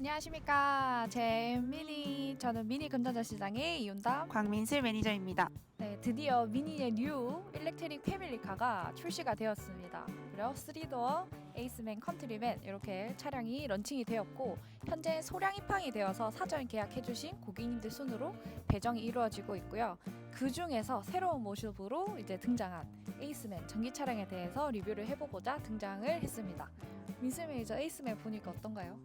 안녕하십니까. 저는 미니 금전자 시장의 이윤담. 광민슬 매니저입니다. 네, 드디어 미니의 뉴 일렉트릭 패밀리카가 출시가 되었습니다. 그리고 3도어, 에이스맨, 컨트리맨 이렇게 차량이 런칭이 되었고 현재 소량 입항이 되어서 사전 계약해주신 고객님들 순으로 배정이 이루어지고 있고요. 그 중에서 새로운 모습으로 이제 등장한 에이스맨 전기 차량에 대해서 리뷰를 해보고자 등장을 했습니다. 민슬 매니저 에이스맨 보니까 어떤가요?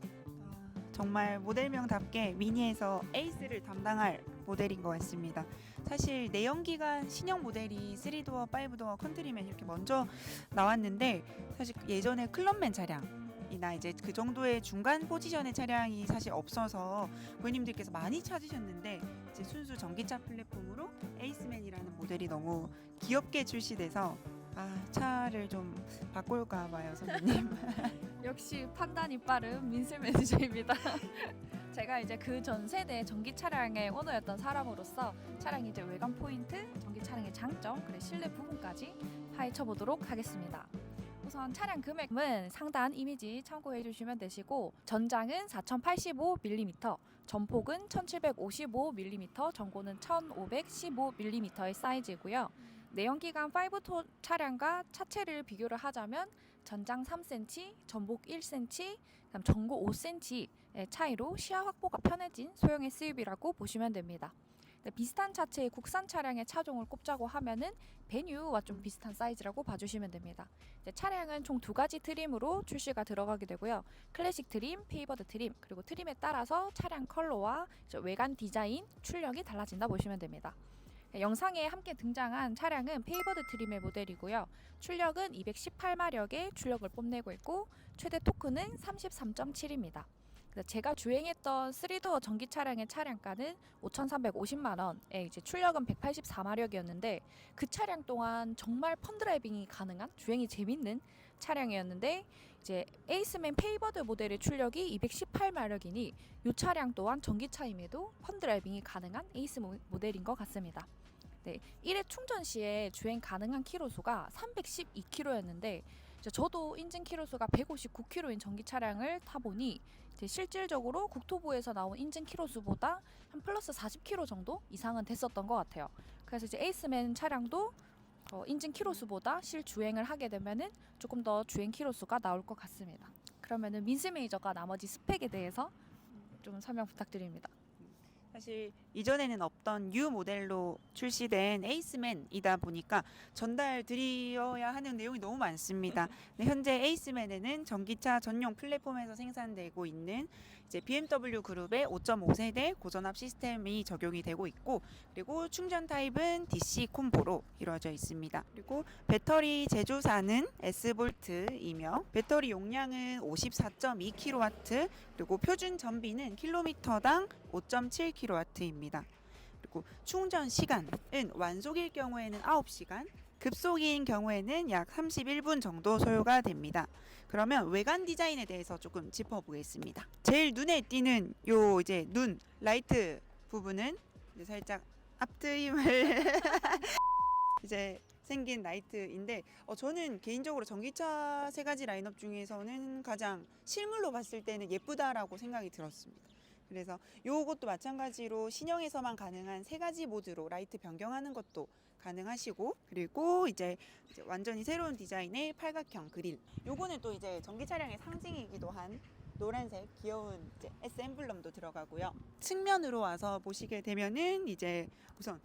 정말 모델명답게 미니에서 에이스를 담당할 모델인 것 같습니다. 사실 내연기관 신형 모델이 3도어, 5도어, 컨트리맨 이렇게 먼저 나왔는데 사실 예전에 클럽맨 차량이나 이제 그 정도의 중간 포지션의 차량이 사실 없어서 고객님들께서 많이 찾으셨는데 이제 순수 전기차 플랫폼으로 에이스맨이라는 모델이 너무 귀엽게 출시돼서 차를 좀 바꿀까 봐요, 선생님. 역시 판단이 빠른 민슬 매니저입니다. 제가 이제 그 전 세대 전기 차량의 오너였던 사람으로서 차량 이제 외관 포인트, 전기 차량의 장점, 그리고 실내 부분까지 파헤쳐 보도록 하겠습니다. 우선 차량 금액은 상단 이미지 참고해 주시면 되시고 전장은 4085mm, 전폭은 1755mm, 전고는 1515mm의 사이즈고요. 내연기관 5톤 차량과 차체를 비교를 하자면 전장 3cm, 전복 1cm, 그다음 전고 5cm의 차이로 시야 확보가 편해진 소형 SUV라고 보시면 됩니다. 비슷한 차체의 국산 차량의 차종을 꼽자고 하면은 베뉴와 좀 비슷한 사이즈라고 봐주시면 됩니다. 차량은 총 2가지 트림으로 출시가 들어가게 되고요. 클래식 트림, 페이버드 트림, 그리고 트림에 따라서 차량 컬러와 외관 디자인, 출력이 달라진다 보시면 됩니다. 영상에 함께 등장한 차량은 페이버드 트림의 모델이고요. 출력은 218마력의 출력을 뽐내고 있고 최대 토크는 33.7입니다. 제가 주행했던 3도어 전기 차량의 차량가는 5,350만 원에 이제 출력은 184마력이었는데 그 차량 또한 정말 펀드라이빙이 가능한 주행이 재밌는 차량이었는데 이제 에이스맨 페이버드 모델의 출력이 218마력이니 이 차량 또한 전기차임에도 펀드라이빙이 가능한 에이스 모델인 것 같습니다. 네, 1회 충전 시에 주행 가능한 키로수가 312km였는데 저도 인증 키로수가 159km인 전기 차량을 타보니 실질적으로 국토부에서 나온 인증 키로수보다 한 플러스 40km 정도 이상은 됐었던 것 같아요. 그래서 이제 에이스맨 차량도 인증 키로수보다 실주행을 하게 되면은 조금 더 주행 키로수가 나올 것 같습니다. 그러면은 민스 매니저가 나머지 스펙에 대해서 좀 설명 부탁드립니다. 사실 이전에는 없던 뉴 모델로 출시된 에이스맨이다 보니까 전달 드려야 하는 내용이 너무 많습니다. 네, 현재 에이스맨에는 전기차 전용 플랫폼에서 생산되고 있는 이제 BMW 그룹의 5.5세대 고전압 시스템이 적용이 되고 있고, 그리고 충전 타입은 DC 콤보로 이루어져 있습니다. 그리고 배터리 제조사는 S볼트이며 배터리 용량은 54.2kW, 그리고 표준 전비는 킬로미터당 5.7kW입니다. 그리고 충전 시간은 완속일 경우에는 9시간, 급속인 경우에는 약 31분 정도 소요가 됩니다. 그러면 외관 디자인에 대해서 조금 짚어보겠습니다. 제일 눈에 띄는 요 이제 눈 라이트 부분은 이제 살짝 앞트임을 이제 생긴 라이트인데 저는 개인적으로 전기차 3가지 라인업 중에서는 가장 실물로 봤을 때는 예쁘다라고 생각이 들었습니다. 그래서 요것도 마찬가지로 신형에서만 가능한 3가지 모드로 라이트 변경하는 것도 가능하시고, 그리고 이제 완전히 새로운 디자인의 팔각형 그릴, 요거는 또 이제 전기 차량의 상징이기도 한 노란색 귀여운 이제 S 엠블럼도 들어가고요. 측면으로 와서 보시게 되면은 이제 우선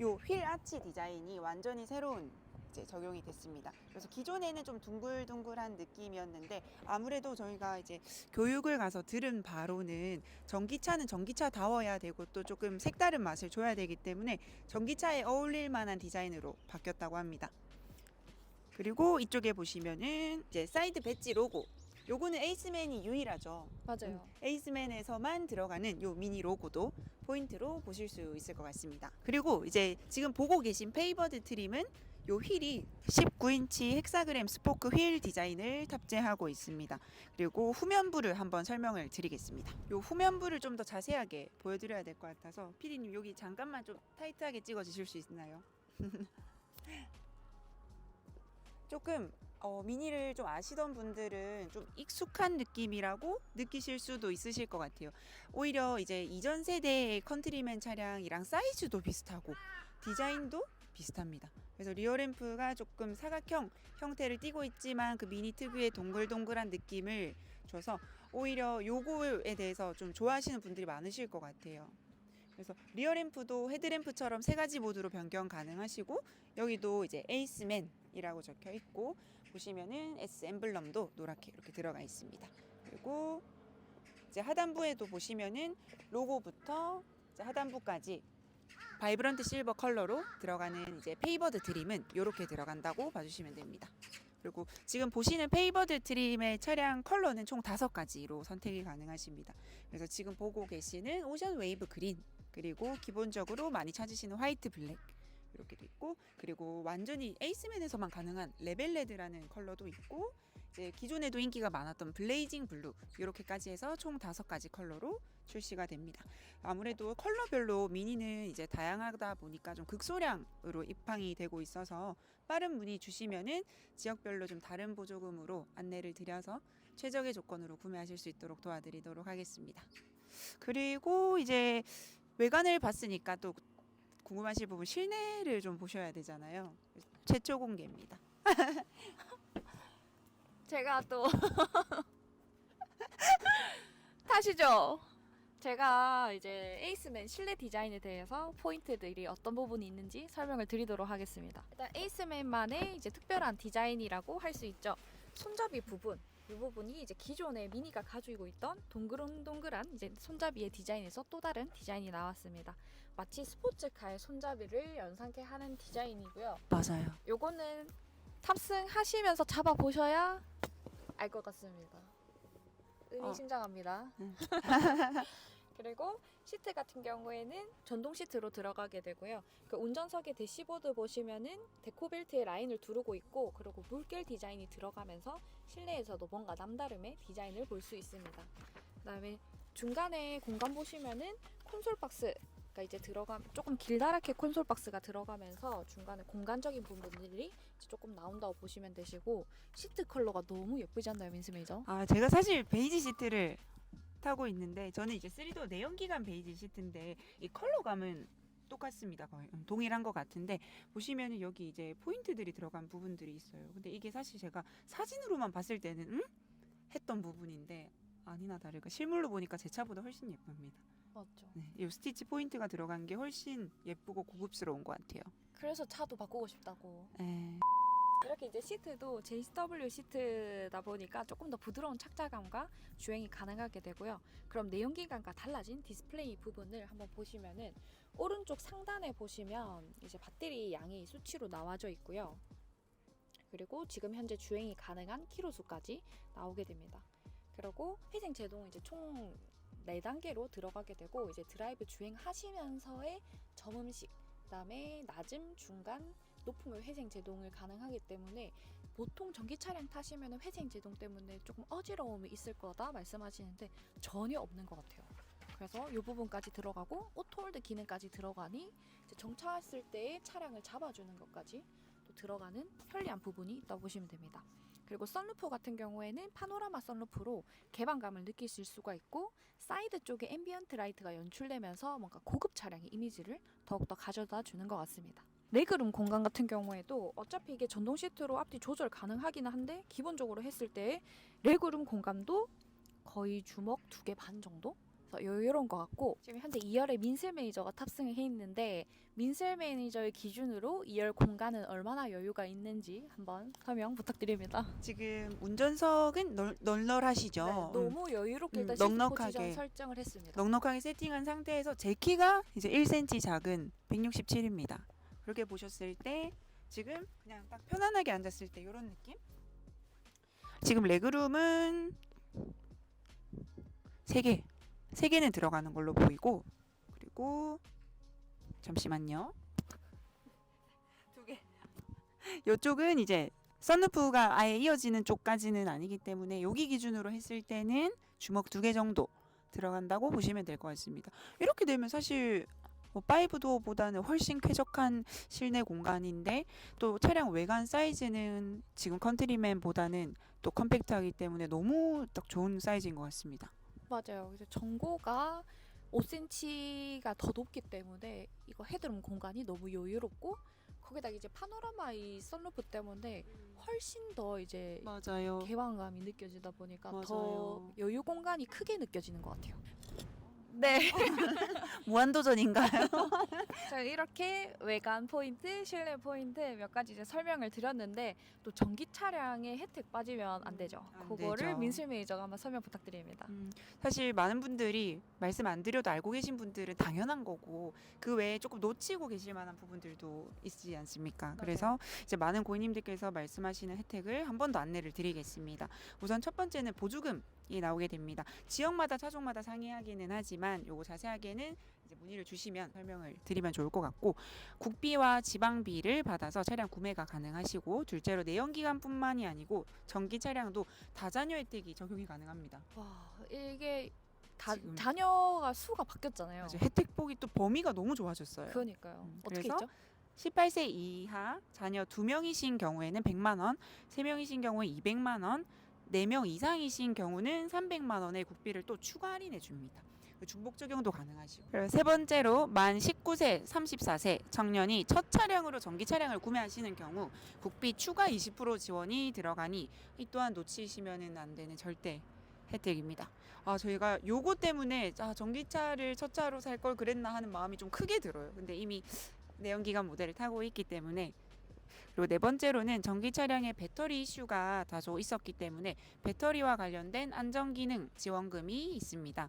요 휠 아치 디자인이 완전히 새로운 이제 적용이 됐습니다. 그래서 기존에는 좀 둥글둥글한 느낌이었는데 아무래도 저희가 이제 교육을 가서 들은 바로는 전기차는 전기차다워야 되고 또 조금 색다른 맛을 줘야 되기 때문에 전기차에 어울릴 만한 디자인으로 바뀌었다고 합니다. 그리고 이쪽에 보시면은 이제 사이드 배지 로고, 요거는 에이스맨이 유일하죠. 맞아요. 에이스맨에서만 들어가는 요 미니 로고도 포인트로 보실 수 있을 것 같습니다. 그리고 이제 지금 보고 계신 페이버드 트림은 요 휠이 19인치 헥사그램 스포크 휠 디자인을 탑재하고 있습니다. 그리고 후면부를 한번 설명을 드리겠습니다. 요 후면부를 좀 더 자세하게 보여드려야 될 것 같아서 피디님 여기 잠깐만 좀 타이트하게 찍어 주실 수 있나요? 조금 미니를 좀 아시던 분들은 좀 익숙한 느낌이라고 느끼실 수도 있으실 것 같아요. 오히려 이제 이전 세대의 컨트리맨 차량이랑 사이즈도 비슷하고 디자인도 비슷합니다. 그래서 리어램프가 조금 사각형 형태를 띠고 있지만 그 미니 특유의 동글동글한 느낌을 줘서 오히려 요거에 대해서 좀 좋아하시는 분들이 많으실 것 같아요. 그래서 리어램프도 헤드램프처럼 세 가지 모드로 변경 가능하시고 여기도 이제 에이스맨이라고 적혀 있고 보시면은 S 엠블럼도 노랗게 이렇게 들어가 있습니다. 그리고 이제 하단부에도 보시면은 로고부터 이제 하단부까지 바이브런트 실버 컬러로 들어가는 이제 페이버드 트림은 이렇게 들어간다고 봐주시면 됩니다. 그리고 지금 보시는 페이버드 트림의 차량 컬러는 총 5가지로 선택이 가능하십니다. 그래서 지금 보고 계시는 오션 웨이브 그린, 그리고 기본적으로 많이 찾으시는 화이트 블랙 이렇게 도 있고, 그리고 완전히 에이스맨에서만 가능한 레벨 레드라는 컬러도 있고, 이제 기존에도 인기가 많았던 블레이징 블루 이렇게까지 해서 총 5가지 컬러로 출시가 됩니다. 아무래도 컬러별로 미니는 이제 다양하다 보니까 좀 극소량으로 입항이 되고 있어서 빠른 문의 주시면은 지역별로 좀 다른 보조금으로 안내를 드려서 최적의 조건으로 구매하실 수 있도록 도와드리도록 하겠습니다. 그리고 이제 외관을 봤으니까 또 궁금하실 부분 실내를 좀 보셔야 되잖아요. 최초 공개입니다. 제가 또 타시죠. 제가 이제 에이스맨 실내 디자인에 대해서 포인트들이 어떤 부분이 있는지 설명을 드리도록 하겠습니다. 일단 에이스맨만의 이제 특별한 디자인이라고 할 수 있죠. 손잡이 부분, 이 부분이 이제 기존의 미니가 가지고 있던 동글동글한 이제 손잡이의 디자인에서 또 다른 디자인이 나왔습니다. 마치 스포츠카의 손잡이를 연상케 하는 디자인이고요. 맞아요. 요거는 탑승하시면서 잡아보셔야 알 것 같습니다. 의미심장합니다. 그리고 시트 같은 경우에는 전동 시트로 들어가게 되고요. 그 운전석의 대시보드 보시면은 데코벨트의 라인을 두르고 있고, 그리고 물결 디자인이 들어가면서 실내에서도 뭔가 남다름의 디자인을 볼 수 있습니다. 그다음에 중간에 공간 보시면은 콘솔 박스가 이제 조금 길다랗게 콘솔 박스가 들어가면서 중간에 공간적인 부분들이 이제 조금 나온다고 보시면 되시고, 시트 컬러가 너무 예쁘지 않나요, 민스메이저? 제가 사실 베이지 시트를 타고 있는데 저는 이제 3도어 내연기관 베이지 시트인데 이 컬러감은 똑같습니다. 거의 동일한 것 같은데 보시면은 여기 이제 포인트들이 들어간 부분들이 있어요. 근데 이게 사실 제가 사진으로만 봤을 때는 했던 부분인데 아니나 다를까 실물로 보니까 제 차보다 훨씬 예쁩니다. 맞죠. 네, 이 스티치 포인트가 들어간 게 훨씬 예쁘고 고급스러운 것 같아요. 그래서 차도 바꾸고 싶다고. 네. 이렇게 이제 시트도 JCW 시트다 보니까 조금 더 부드러운 착자감과 주행이 가능하게 되고요. 그럼 내연기관과 달라진 디스플레이 부분을 한번 보시면은 오른쪽 상단에 보시면 이제 배터리 양이 수치로 나와져 있고요. 그리고 지금 현재 주행이 가능한 키로수까지 나오게 됩니다. 그리고 회생 제동 이제 총 4단계로 들어가게 되고, 이제 드라이브 주행하시면서의 저음식, 그다음에 낮음, 중간, 높음의 회생 제동을 가능하기 때문에 보통 전기 차량 타시면 회생 제동 때문에 조금 어지러움이 있을 거다 말씀하시는데 전혀 없는 것 같아요. 그래서 이 부분까지 들어가고 오토홀드 기능까지 들어가니 이제 정차했을 때 차량을 잡아주는 것까지 또 들어가는 편리한 부분이 있다고 보시면 됩니다. 그리고 선루프 같은 경우에는 파노라마 선루프로 개방감을 느끼실 수가 있고, 사이드 쪽에 앰비언트 라이트가 연출되면서 뭔가 고급 차량의 이미지를 더욱더 가져다 주는 것 같습니다. 레그룸 공간 같은 경우에도 어차피 이게 전동 시트로 앞뒤 조절 가능하긴 한데 기본적으로 했을 때 레그룸 공간도 거의 주먹 2개 반 정도? 이런 것 같고, 지금 현재 2열에 민슬 매니저가 탑승을 해 있는데 민슬 매니저의 기준으로 2열 공간은 얼마나 여유가 있는지 한번 설명 부탁드립니다. 지금 운전석은 널널하시죠? 네, 너무 여유롭게 일단 시트 넉넉하게. 포지션 설정을 했습니다. 넉넉하게 세팅한 상태에서 제 키가 이제 1cm 작은 167입니다. 그렇게 보셨을 때 지금 그냥 딱 편안하게 앉았을 때 이런 느낌? 지금 레그룸은 3개는 들어가는 걸로 보이고, 그리고 잠시만요. 2개. 이쪽은 이제 선루프가 아예 이어지는 쪽까지는 아니기 때문에 여기 기준으로 했을 때는 주먹 2개 정도 들어간다고 보시면 될 것 같습니다. 이렇게 되면 사실 5도어보다는 훨씬 쾌적한 실내 공간인데 또 차량 외관 사이즈는 지금 컨트리맨보다는 또 컴팩트하기 때문에 너무 딱 좋은 사이즈인 것 같습니다. 맞아요. 이제 전고가 5cm가 더 높기 때문에 이거 헤드룸 공간이 너무 여유롭고 거기다 이제 파노라마 이 선루프 때문에 훨씬 더 이제 맞아요. 개방감이 느껴지다 보니까 맞아요. 더 여유 공간이 크게 느껴지는 것 같아요. 네. 무한도전인가요? 자, 이렇게 외관 포인트, 실내 포인트 몇 가지 이제 설명을 드렸는데 또 전기 차량의 혜택 빠지면 안 되죠. 안 그거를 되죠. 민슬 매니저가 한번 설명 부탁드립니다. 사실 많은 분들이 말씀 안 드려도 알고 계신 분들은 당연한 거고 그 외에 조금 놓치고 계실 만한 부분들도 있지 않습니까? 그래서 이제 많은 고객님들께서 말씀하시는 혜택을 한 번 더 안내를 드리겠습니다. 우선 첫 번째는 보조금이 나오게 됩니다. 지역마다 차종마다 상이하기는 하지만 요거 자세하게는 이제 문의를 주시면 설명을 드리면 좋을 것 같고 국비와 지방비를 받아서 차량 구매가 가능하시고 둘째로 내연기관뿐만이 아니고 전기 차량도 다자녀 혜택이 적용이 가능합니다. 와, 이게 지금 자녀가 수가 바뀌었잖아요. 맞아요. 혜택폭이 또 범위가 너무 좋아졌어요. 그러니까요. 어떻게 그래서 있죠? 18세 이하 자녀 2명이신 경우에는 100만 원, 3명이신 경우에 200만 원, 4명 이상이신 경우는 300만 원의 국비를 또 추가 할인해 줍니다. 중복 적용도 가능하시고. 그리고 세 번째로 만 19세, 34세 청년이 첫 차량으로 전기 차량을 구매하시는 경우 국비 추가 20% 지원이 들어가니 이 또한 놓치시면은 안 되는 절대 혜택입니다. 저희가 요거 때문에 전기차를 첫 차로 살 걸 그랬나 하는 마음이 좀 크게 들어요. 근데 이미 내연기관 모델을 타고 있기 때문에. 그리고 네 번째로는 전기 차량의 배터리 이슈가 다소 있었기 때문에 배터리와 관련된 안전기능 지원금이 있습니다.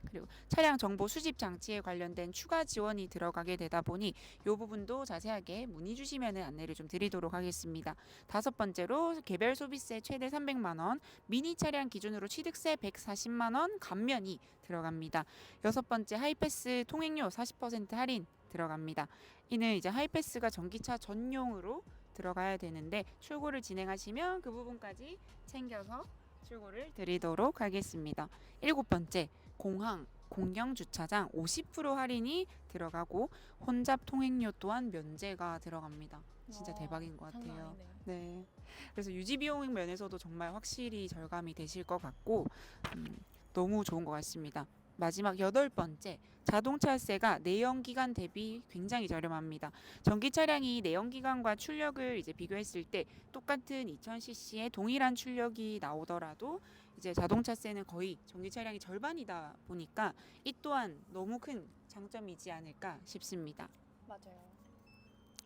그리고 차량 정보 수집 장치에 관련된 추가 지원이 들어가게 되다 보니 이 부분도 자세하게 문의 주시면 안내를 좀 드리도록 하겠습니다. 다섯 번째로 개별 소비세 최대 300만 원, 미니 차량 기준으로 취득세 140만 원 감면이 들어갑니다. 여섯 번째 하이패스 통행료 40% 할인 들어갑니다. 이는 이제 하이패스가 전기차 전용으로 들어가야 되는데 출고를 진행하시면 그 부분까지 챙겨서 출고를 드리도록 하겠습니다. 일곱 번째 공항, 공영 주차장 50% 할인이 들어가고 혼잡 통행료 또한 면제가 들어갑니다. 진짜 대박인 것 장난 같아요. 아니네요. 네. 그래서 유지 비용 면에서도 정말 확실히 절감이 되실 것 같고 너무 좋은 것 같습니다. 마지막 여덟 번째 자동차세가 내연기관 대비 굉장히 저렴합니다. 전기 차량이 내연기관과 출력을 이제 비교했을 때 똑같은 2000cc의 동일한 출력이 나오더라도 이제 자동차세는 거의 전기 차량이 절반이다 보니까 이 또한 너무 큰 장점이지 않을까 싶습니다. 맞아요.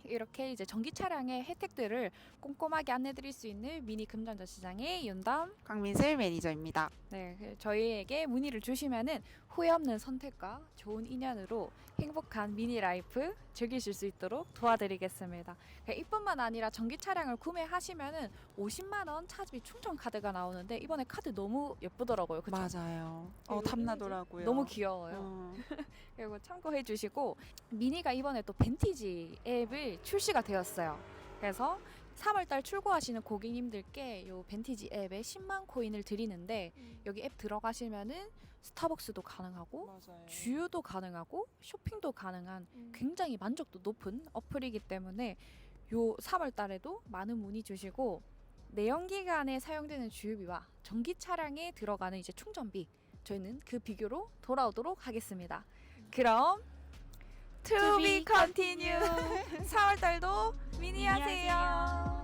이렇게 이제 전기 차량의 혜택들을 꼼꼼하게 안내드릴 수 있는 미니 금전전 시장의 윤담. 강민슬 매니저입니다. 네, 저희에게 문의를 주시면은 후회 없는 선택과 좋은 인연으로 행복한 미니 라이프 즐기실 수 있도록 도와드리겠습니다. 이뿐만 아니라 전기 차량을 구매하시면은 50만 원 차주비 충전 카드가 나오는데 이번에 카드 너무 예쁘더라고요. 그쵸? 맞아요. 그리고 탐나더라고요. 너무 귀여워요. 그리고 참고해 주시고 미니가 이번에 또 벤티지 앱을 출시가 되었어요. 그래서 3월달 출고하시는 고객님들께 요 벤티지 앱에 10만 코인을 드리는데 여기 앱 들어가시면은 스타벅스도 가능하고 맞아요. 주유도 가능하고 쇼핑도 가능한 굉장히 만족도 높은 어플이기 때문에 요 3월달에도 많은 문의 주시고 내연기관에 사용되는 주유비와 전기 차량에 들어가는 이제 충전비 저희는 그 비교로 돌아오도록 하겠습니다. 그럼 To be continue. 4월달도 미니 하세요.